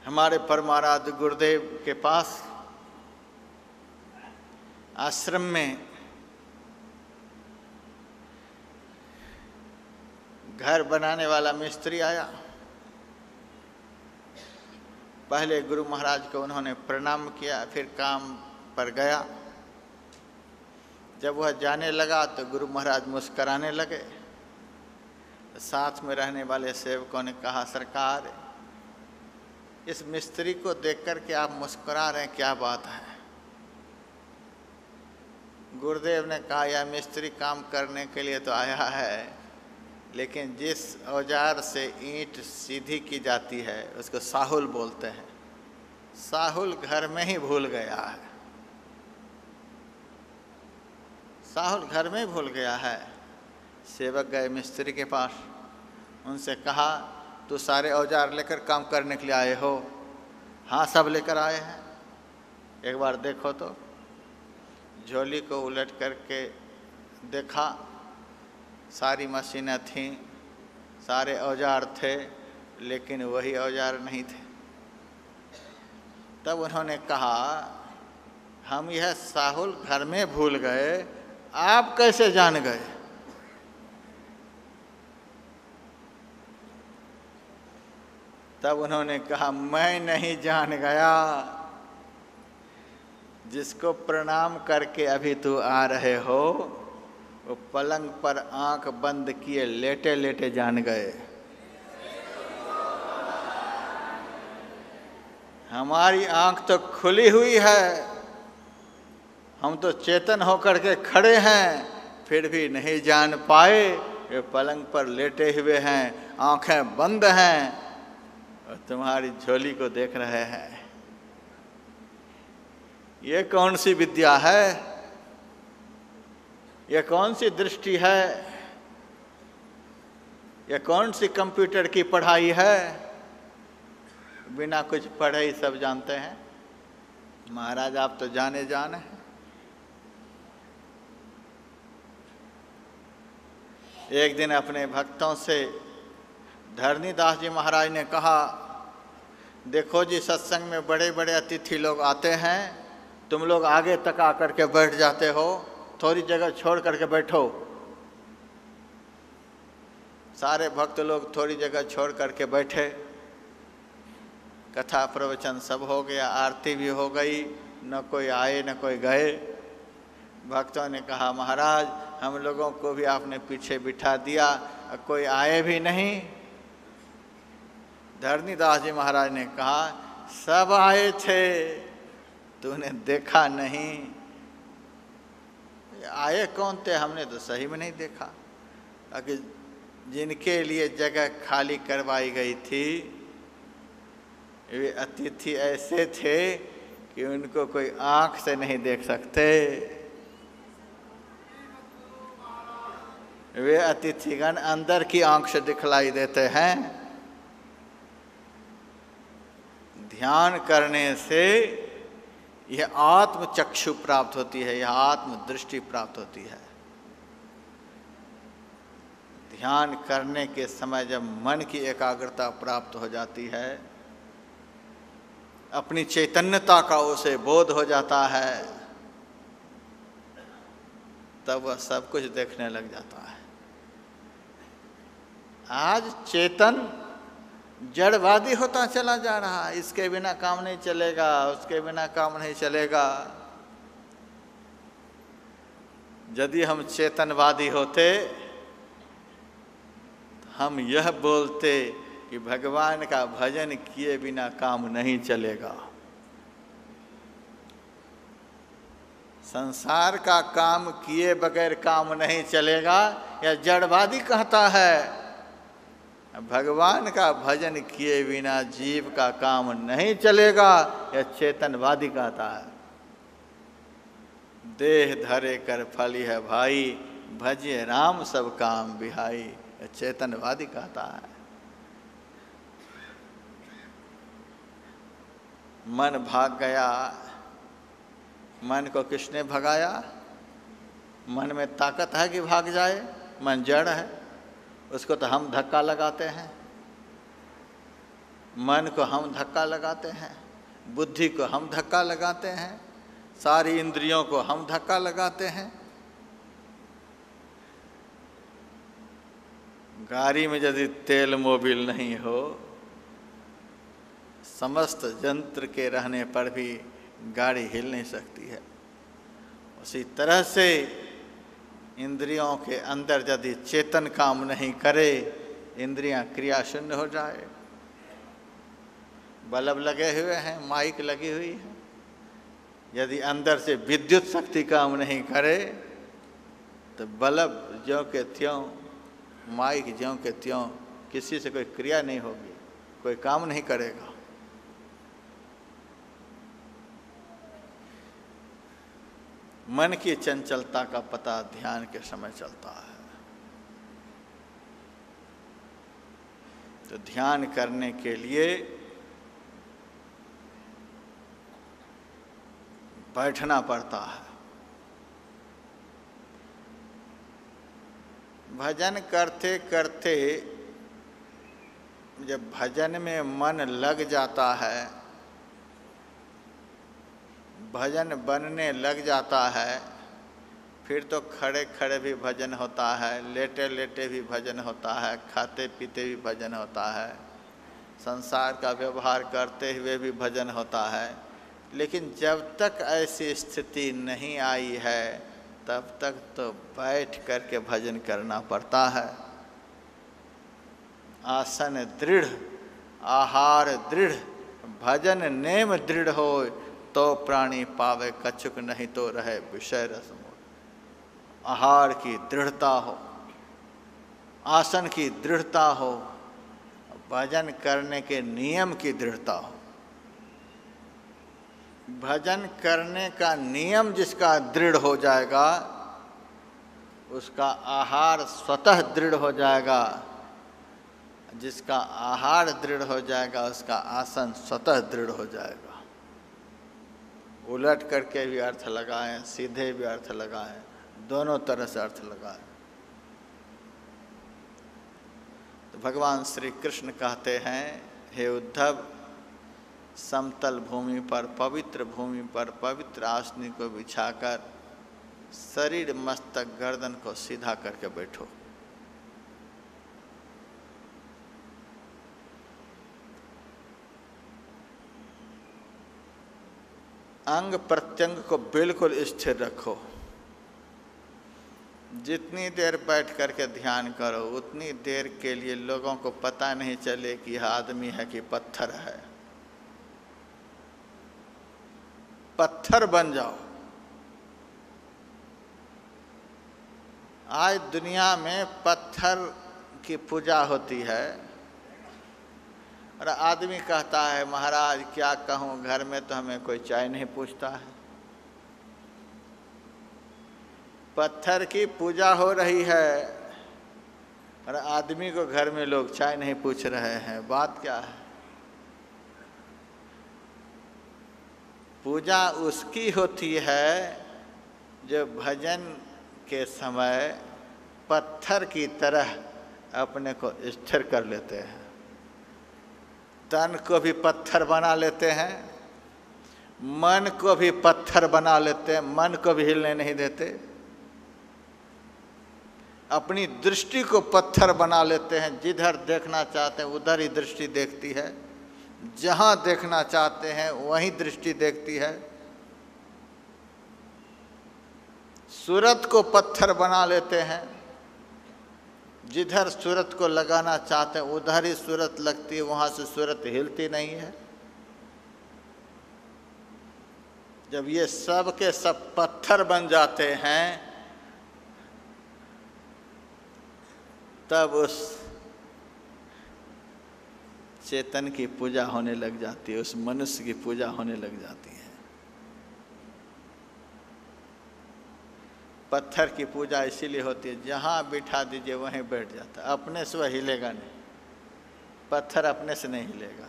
हमारे परमाराध्य गुरुदेव के पास आश्रम में घर बनाने वाला मिस्त्री आया। पहले गुरु महाराज को उन्होंने प्रणाम किया, फिर काम पर गया। जब वह जाने लगा तो गुरु महाराज मुस्कराने लगे। साथ में रहने वाले सेवकों ने कहा सरकार इस मिस्त्री को देखकर के आप मुस्कुरा रहे हैं, क्या बात है? गुरुदेव ने कहा यह मिस्त्री काम करने के लिए तो आया है, लेकिन जिस औजार से ईंट सीधी की जाती है उसको साहुल बोलते हैं। साहुल घर में ही भूल गया है, साहुल घर में भूल गया है। सेवक गए मिस्त्री के पास, उनसे कहा तू सारे औजार लेकर काम करने के लिए आए हो? हाँ सब लेकर आए हैं। एक बार देखो तो। झोली को उलट करके देखा, सारी मशीनें थीं, सारे औजार थे, लेकिन वही औजार नहीं थे। तब उन्होंने कहा हम यह साहुल घर में भूल गए, आप कैसे जान गए? तब उन्होंने कहा मैं नहीं जान गया, जिसको प्रणाम करके अभी तू आ रहे हो वो पलंग पर आंख बंद किए लेटे लेटे जान गए। हमारी आंख तो खुली हुई है, हम तो चेतन होकर के खड़े हैं, फिर भी नहीं जान पाए। ये पलंग पर लेटे हुए हैं, आंखें बंद हैं और तुम्हारी झोली को देख रहे हैं। ये कौन सी विद्या है? ये कौन सी दृष्टि है? ये कौन सी कंप्यूटर की पढ़ाई है? बिना कुछ पढ़े ही सब जानते हैं। महाराज आप तो जाने जान हैं। एक दिन अपने भक्तों से धरणीदास जी महाराज ने कहा देखो जी सत्संग में बड़े बड़े अतिथि लोग आते हैं, तुम लोग आगे तक आकर के बैठ जाते हो, थोड़ी जगह छोड़ करके बैठो। सारे भक्त लोग थोड़ी जगह छोड़ करके बैठे। कथा प्रवचन सब हो गया, आरती भी हो गई, न कोई आए न कोई गए। भक्तों ने कहा महाराज हम लोगों को भी आपने पीछे बिठा दिया, कोई आए भी नहीं। धरणीदास जी महाराज ने कहा सब आए थे, तूने देखा नहीं। आए कौन थे? हमने तो सही में नहीं देखा। अगर जिनके लिए जगह खाली करवाई गई थी वे अतिथि ऐसे थे कि उनको कोई आंख से नहीं देख सकते। वे अतिथिगण अंदर की आंख से दिखलाई देते हैं। ध्यान करने से यह आत्म चक्षु प्राप्त होती है, यह आत्म दृष्टि प्राप्त होती है। ध्यान करने के समय जब मन की एकाग्रता प्राप्त हो जाती है, अपनी चैतन्यता का उसे बोध हो जाता है, तब वह सब कुछ देखने लग जाता है। आज चेतन जड़वादी होता चला जा रहा है। इसके बिना काम नहीं चलेगा, उसके बिना काम नहीं चलेगा। यदि हम चेतनवादी होते तो हम यह बोलते कि भगवान का भजन किए बिना काम नहीं चलेगा। संसार का काम किए बगैर काम नहीं चलेगा, या जड़वादी कहता है भगवान का भजन किए बिना जीव का काम नहीं चलेगा, या चेतनवादी कहता है देह धरे कर फली है भाई, भजे राम सब काम बिहाई, या चेतनवादी कहता है। मन भाग गया, मन को किसने भगाया? मन में ताकत है कि भाग जाए? मन जड़ है, उसको तो हम धक्का लगाते हैं। मन को हम धक्का लगाते हैं, बुद्धि को हम धक्का लगाते हैं, सारी इंद्रियों को हम धक्का लगाते हैं। गाड़ी में यदि तेल मोबिल नहीं हो, समस्त यंत्र के रहने पर भी गाड़ी हिल नहीं सकती है। उसी तरह से इंद्रियों के अंदर यदि चेतन काम नहीं करे, इंद्रियां क्रिया शून्य हो जाए। बल्ब लगे हुए हैं, माइक लगी हुई है, यदि अंदर से विद्युत शक्ति काम नहीं करे तो बल्ब ज्यों के त्यों, माइक ज्यों के त्यों, किसी से कोई क्रिया नहीं होगी, कोई काम नहीं करेगा। मन की चंचलता का पता ध्यान के समय चलता है। तो ध्यान करने के लिए बैठना पड़ता है। भजन करते करते जब भजन में मन लग जाता है, भजन बनने लग जाता है, फिर तो खड़े खड़े भी भजन होता है, लेटे लेटे भी भजन होता है, खाते पीते भी भजन होता है, संसार का व्यवहार करते हुए भी भजन होता है। लेकिन जब तक ऐसी स्थिति नहीं आई है तब तक तो बैठ करके भजन करना पड़ता है। आसन दृढ़, आहार दृढ़, भजन नेम दृढ़ हो, तो प्राणी पावे कछुक, नहीं तो रहे विषय रस मोह। आहार की दृढ़ता हो, आसन की दृढ़ता हो, भजन करने के नियम की दृढ़ता हो। भजन करने का नियम जिसका दृढ़ हो जाएगा, उसका आहार स्वतः दृढ़ हो जाएगा। जिसका आहार दृढ़ हो जाएगा, उसका आसन स्वतः दृढ़ हो जाएगा। उलट करके भी अर्थ लगाएं, सीधे भी अर्थ लगाएं, दोनों तरह से अर्थ लगाएं। तो भगवान श्री कृष्ण कहते हैं, हे उद्धव, समतल भूमि पर, पवित्र भूमि पर पवित्र आसनी को बिछाकर शरीर, मस्तक, गर्दन को सीधा करके बैठो। अंग प्रत्यंग को बिल्कुल स्थिर रखो। जितनी देर बैठ करके ध्यान करो, उतनी देर के लिए लोगों को पता नहीं चले कि यह आदमी है कि पत्थर है। पत्थर बन जाओ। आज दुनिया में पत्थर की पूजा होती है और आदमी कहता है, महाराज क्या कहूँ, घर में तो हमें कोई चाय नहीं पूछता है। पत्थर की पूजा हो रही है और आदमी को घर में लोग चाय नहीं पूछ रहे हैं। बात क्या है? पूजा उसकी होती है जो भजन के समय पत्थर की तरह अपने को स्थिर कर लेते हैं। तन को भी पत्थर बना लेते हैं, मन को भी पत्थर बना लेते हैं, मन को भी हिलने नहीं देते। अपनी दृष्टि को पत्थर बना लेते हैं, जिधर देखना चाहते हैं उधर ही दृष्टि देखती है, जहाँ देखना चाहते हैं वहीं दृष्टि देखती है। सूरत को पत्थर बना लेते हैं, जिधर सूरत को लगाना चाहते हैं उधर ही सूरत लगती है, वहाँ से सूरत हिलती नहीं है। जब ये सब के सब पत्थर बन जाते हैं, तब उस चेतन की पूजा होने लग जाती है, उस मनुष्य की पूजा होने लग जाती है। पत्थर की पूजा इसीलिए होती है, जहाँ बिठा दीजिए वहीं बैठ जाता है, अपने से वह हिलेगा नहीं। पत्थर अपने से नहीं हिलेगा,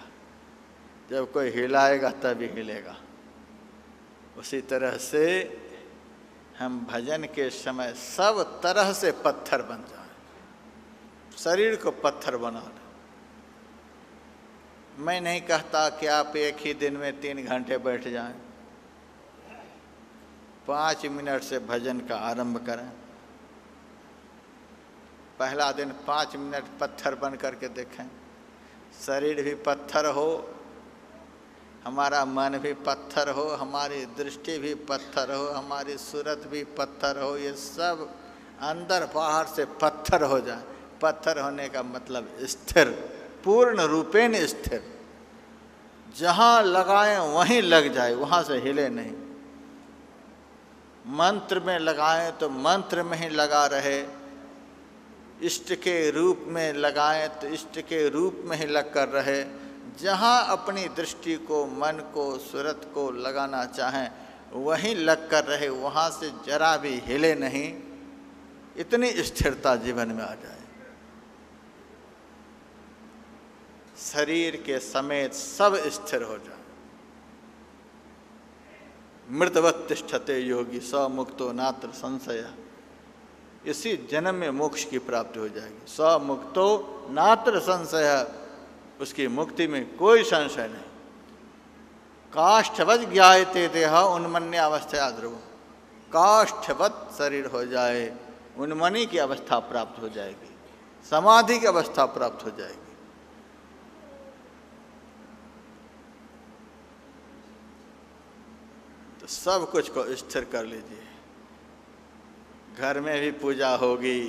जब कोई हिलाएगा तभी हिलेगा। उसी तरह से हम भजन के समय सब तरह से पत्थर बन जाएं, शरीर को पत्थर बना लें। मैं नहीं कहता कि आप एक ही दिन में 3 घंटे बैठ जाएं, 5 मिनट से भजन का आरंभ करें। पहला दिन 5 मिनट पत्थर बन करके देखें, शरीर भी पत्थर हो, हमारा मन भी पत्थर हो, हमारी दृष्टि भी पत्थर हो, हमारी सूरत भी पत्थर हो, ये सब अंदर बाहर से पत्थर हो जाए। पत्थर होने का मतलब स्थिर, पूर्ण रूपेण स्थिर, जहाँ लगाएं वहीं लग जाए, वहाँ से हिले नहीं। मंत्र में लगाएं तो मंत्र में ही लगा रहे, इष्ट के रूप में लगाएं तो इष्ट के रूप में ही लग कर रहे। जहाँ अपनी दृष्टि को, मन को, सूरत को लगाना चाहें वहीं लग कर रहे, वहाँ से जरा भी हिले नहीं। इतनी स्थिरता जीवन में आ जाए, शरीर के समेत सब स्थिर हो जाए। मृतवत तिष्ठते योगी स मुक्तो नात्र संशय। इसी जन्म में मोक्ष की प्राप्ति हो जाएगी। स मुक्तो नात्र संशय, उसकी मुक्ति में कोई संशय नहीं। काष्ठवत ज्ञायते देह उन्मन्य अवस्था ध्रुव। काष्ठवत शरीर हो जाए, उन्मनी की अवस्था प्राप्त हो जाएगी, समाधि की अवस्था प्राप्त हो जाएगी। तो सब कुछ को स्थिर कर लीजिए। घर में भी पूजा होगी,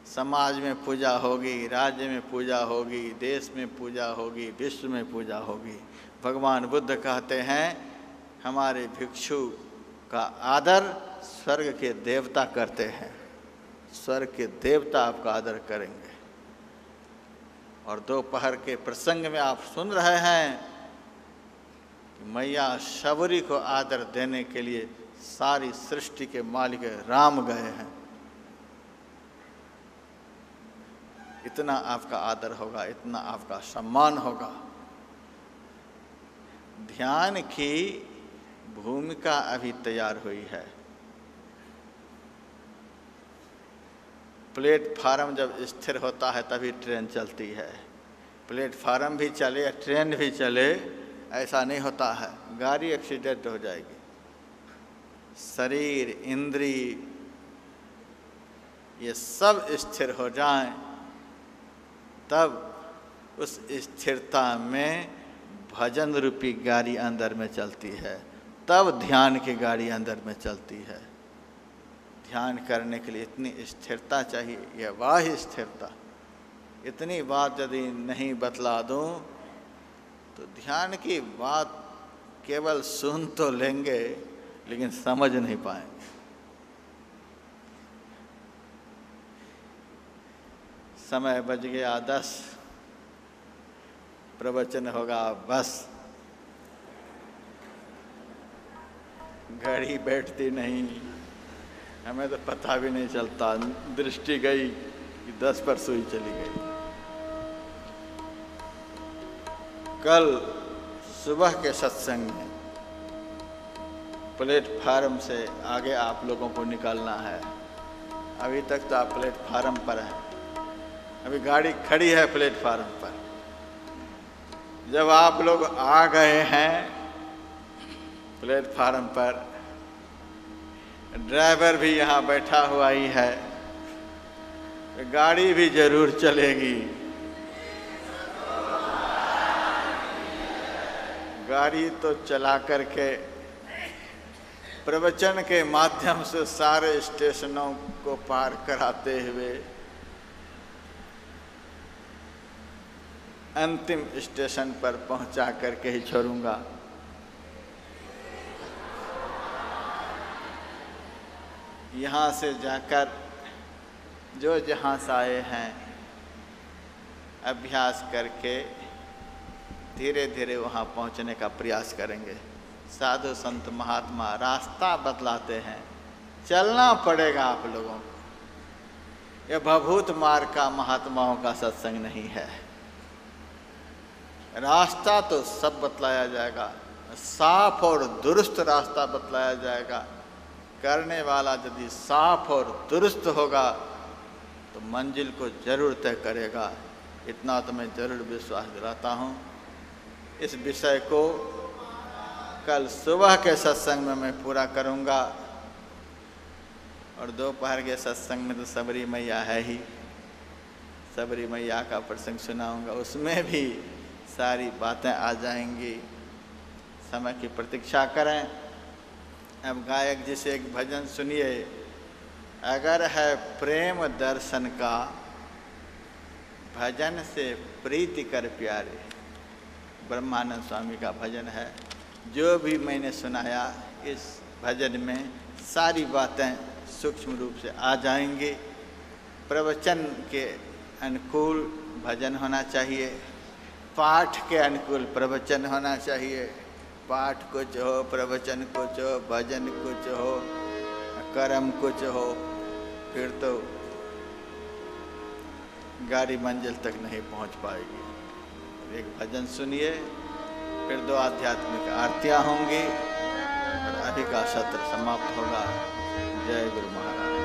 समाज में पूजा होगी, राज्य में पूजा होगी, देश में पूजा होगी, विश्व में पूजा होगी। भगवान बुद्ध कहते हैं हमारे भिक्षु का आदर स्वर्ग के देवता करते हैं, स्वर्ग के देवता आपका आदर करेंगे। और दोपहर के प्रसंग में आप सुन रहे हैं कि मैया शबरी को आदर देने के लिए सारी सृष्टि के मालिक राम गए हैं। इतना आपका आदर होगा, इतना आपका सम्मान होगा। ध्यान की भूमिका अभी तैयार हुई है। प्लेटफार्म जब स्थिर होता है तभी ट्रेन चलती है। प्लेटफार्म भी चले, ट्रेन भी चले, ऐसा नहीं होता है, गाड़ी एक्सीडेंट हो जाएगी। शरीर, इंद्रिय, ये सब स्थिर हो जाएं, तब उस स्थिरता में भजन रूपी गाड़ी अंदर में चलती है, तब ध्यान की गाड़ी अंदर में चलती है। ध्यान करने के लिए इतनी स्थिरता चाहिए, यह बाह्य स्थिरता। इतनी बात यदि नहीं बतला दूं तो ध्यान की बात केवल सुन तो लेंगे लेकिन समझ नहीं पाएंगे। समय बज गया 10, प्रवचन होगा बस। घड़ी बैठती नहीं, हमें तो पता भी नहीं चलता, दृष्टि गई कि 10 पर सुई चली गई। कल सुबह के सत्संग में प्लेटफार्म से आगे आप लोगों को निकलना है। अभी तक तो आप प्लेटफार्म पर हैं, अभी गाड़ी खड़ी है प्लेटफार्म पर। जब आप लोग आ गए हैं प्लेटफार्म पर, ड्राइवर भी यहाँ बैठा हुआ ही है, गाड़ी भी जरूर चलेगी। गाड़ी तो चला करके प्रवचन के माध्यम से सारे स्टेशनों को पार कराते हुए अंतिम स्टेशन पर पहुंचा करके ही छोड़ूंगा। यहाँ से जाकर जो जहाँ से आए हैं अभ्यास करके धीरे धीरे वहाँ पहुँचने का प्रयास करेंगे। साधु संत महात्मा रास्ता बतलाते हैं, चलना पड़ेगा आप लोगों को। यह भभूत मार्ग का महात्माओं का सत्संग नहीं है। रास्ता तो सब बतलाया जाएगा, साफ और दुरुस्त रास्ता बतलाया जाएगा। करने वाला यदि साफ और दुरुस्त होगा तो मंजिल को जरूर तय करेगा। इतना तो मैं जरूर विश्वास दिलाता हूँ। इस विषय को कल सुबह के सत्संग में मैं पूरा करूँगा और दोपहर के सत्संग में तो सबरी मैया है ही, सबरी मैया का प्रसंग सुनाऊँगा, उसमें भी सारी बातें आ जाएंगी। समय की प्रतीक्षा करें। अब गायक जी से एक भजन सुनिए। अगर है प्रेम दर्शन का, भजन से प्रीति कर प्यारे। ब्रह्मानंद स्वामी का भजन है। जो भी मैंने सुनाया इस भजन में सारी बातें सूक्ष्म रूप से आ जाएंगी। प्रवचन के अनुकूल भजन होना चाहिए, पाठ के अनुकूल प्रवचन होना चाहिए। पाठ कुछ हो, प्रवचन कुछ हो, भजन कुछ हो, कर्म कुछ हो, फिर तो गाड़ी मंजिल तक नहीं पहुंच पाएगी। एक भजन सुनिए, फिर 2 आध्यात्मिक आरतियां होंगी और अभी का सत्र समाप्त होगा। जय गुरु महाराज।